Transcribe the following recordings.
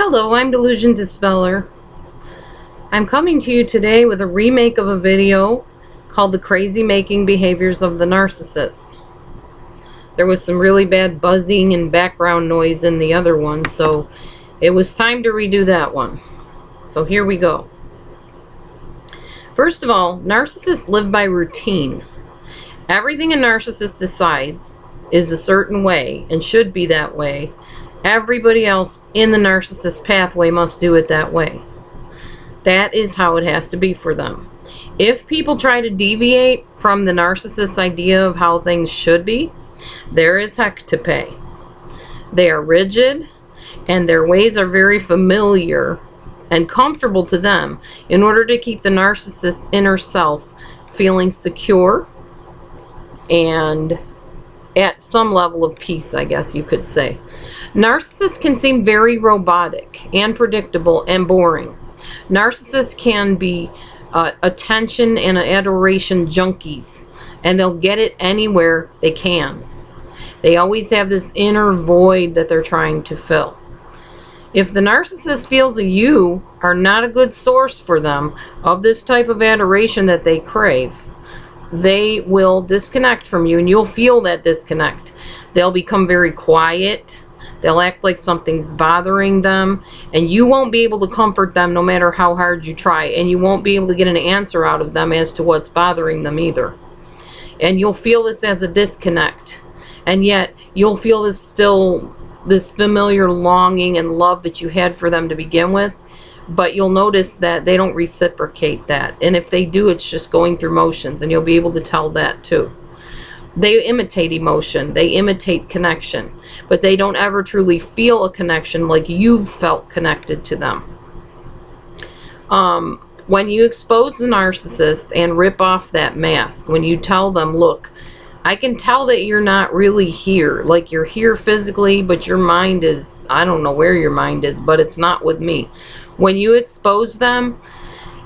Hello, I'm DelusionDispeller. I'm coming to you today with a remake of a video called The Crazy Making Behaviors of the Narcissist. There was some really bad buzzing and background noise in the other one, so it was time to redo that one. So here we go. First of all, narcissists live by routine. Everything a narcissist decides is a certain way and should be that way. Everybody else in the narcissist pathway must do it that way. That is how it has to be for them. If people try to deviate from the narcissist's idea of how things should be, there is heck to pay. They are rigid, and their ways are very familiar and comfortable to them in order to keep the narcissist's inner self feeling secure and at some level of peace, I guess you could say. Narcissists can seem very robotic and predictable and boring. Narcissists can be attention and adoration junkies, and they'll get it anywhere they can. They always have this inner void that they're trying to fill. If the narcissist feels that you are not a good source for them of this type of adoration that they crave, they will disconnect from you, and you'll feel that disconnect. They'll become very quiet. They'll act like something's bothering them, and you won't be able to comfort them no matter how hard you try, and you won't be able to get an answer out of them as to what's bothering them either. And you'll feel this as a disconnect, and yet you'll feel this familiar longing and love that you had for them to begin with, but you'll notice that they don't reciprocate that, and if they do, it's just going through motions, and you'll be able to tell that too. They imitate emotion, they imitate connection, but they don't ever truly feel a connection like you've felt connected to them. When you expose the narcissist and rip off that mask, when you tell them, look, I can tell that you're not really here, like you're here physically, but your mind is, I don't know where your mind is, but it's not with me. When you expose them,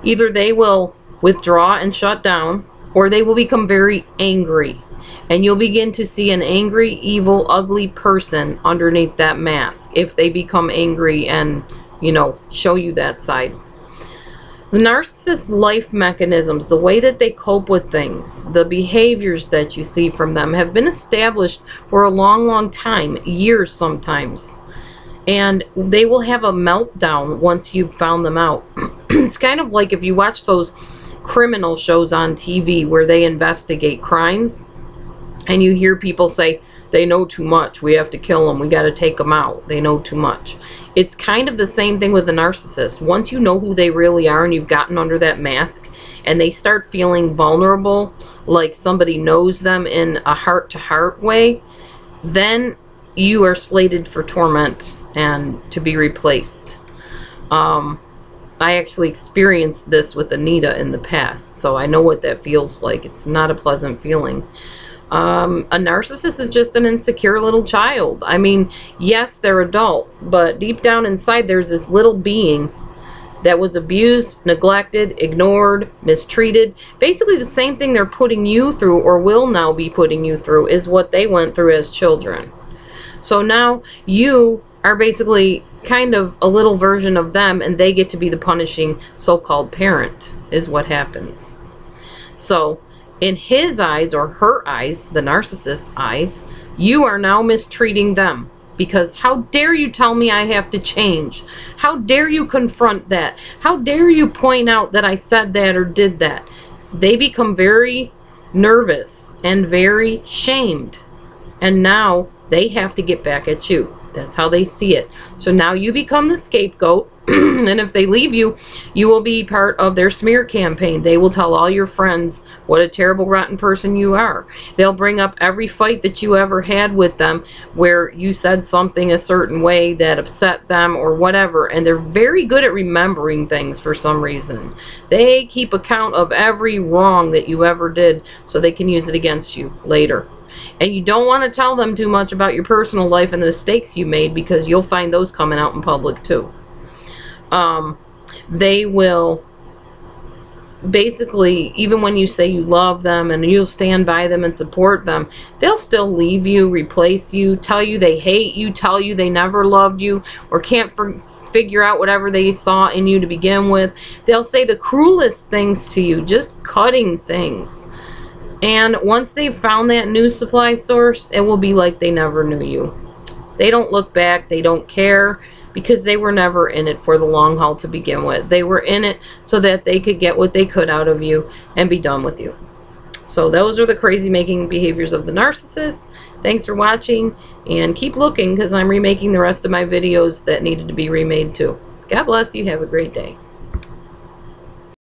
either they will withdraw and shut down, or they will become very angry. And you'll begin to see an angry, evil, ugly person underneath that mask if they become angry and, you know, show you that side. The narcissist's life mechanisms, the way that they cope with things, the behaviors that you see from them have been established for a long, long time, years sometimes. And they will have a meltdown once you've found them out. It's kind of like if you watch those criminal shows on TV where they investigate crimes, and you hear people say, they know too much, we have to kill them, we got to take them out, they know too much. It's kind of the same thing with the narcissist. Once you know who they really are and you've gotten under that mask, and they start feeling vulnerable, like somebody knows them in a heart-to-heart way, then you are slated for torment and to be replaced. I actually experienced this with Anita in the past, so I know what that feels like. It's not a pleasant feeling. A narcissist is just an insecure little child. I mean, yes, they're adults, but deep down inside there's this little being that was abused, neglected, ignored, mistreated. Basically the same thing they're putting you through, or will now be putting you through, is what they went through as children. So now you are basically kind of a little version of them, and they get to be the punishing so-called parent, is what happens. So in his eyes, or her eyes, the narcissist's eyes, you are now mistreating them. Because how dare you tell me I have to change? How dare you confront that? How dare you point out that I said that or did that? They become very nervous and very shamed. And now they have to get back at you. That's how they see it. So now you become the scapegoat. And if they leave you, you will be part of their smear campaign. They will tell all your friends what a terrible, rotten person you are. They'll bring up every fight that you ever had with them where you said something a certain way that upset them or whatever. And they're very good at remembering things for some reason. They keep account of every wrong that you ever did so they can use it against you later. And you don't want to tell them too much about your personal life and the mistakes you made, because you'll find those coming out in public too. They will basically, even when you say you love them and you'll stand by them and support them, they'll still leave you, replace you, tell you they hate you, tell you they never loved you, or can't figure out whatever they saw in you to begin with. They'll say the cruelest things to you, just cutting things. And once they've found that new supply source, it will be like they never knew you. They don't look back. They don't care, because they were never in it for the long haul to begin with. They were in it so that they could get what they could out of you and be done with you. So those are the crazy making behaviors of the narcissist. Thanks for watching, and keep looking, because I'm remaking the rest of my videos that needed to be remade too. God bless you. Have a great day.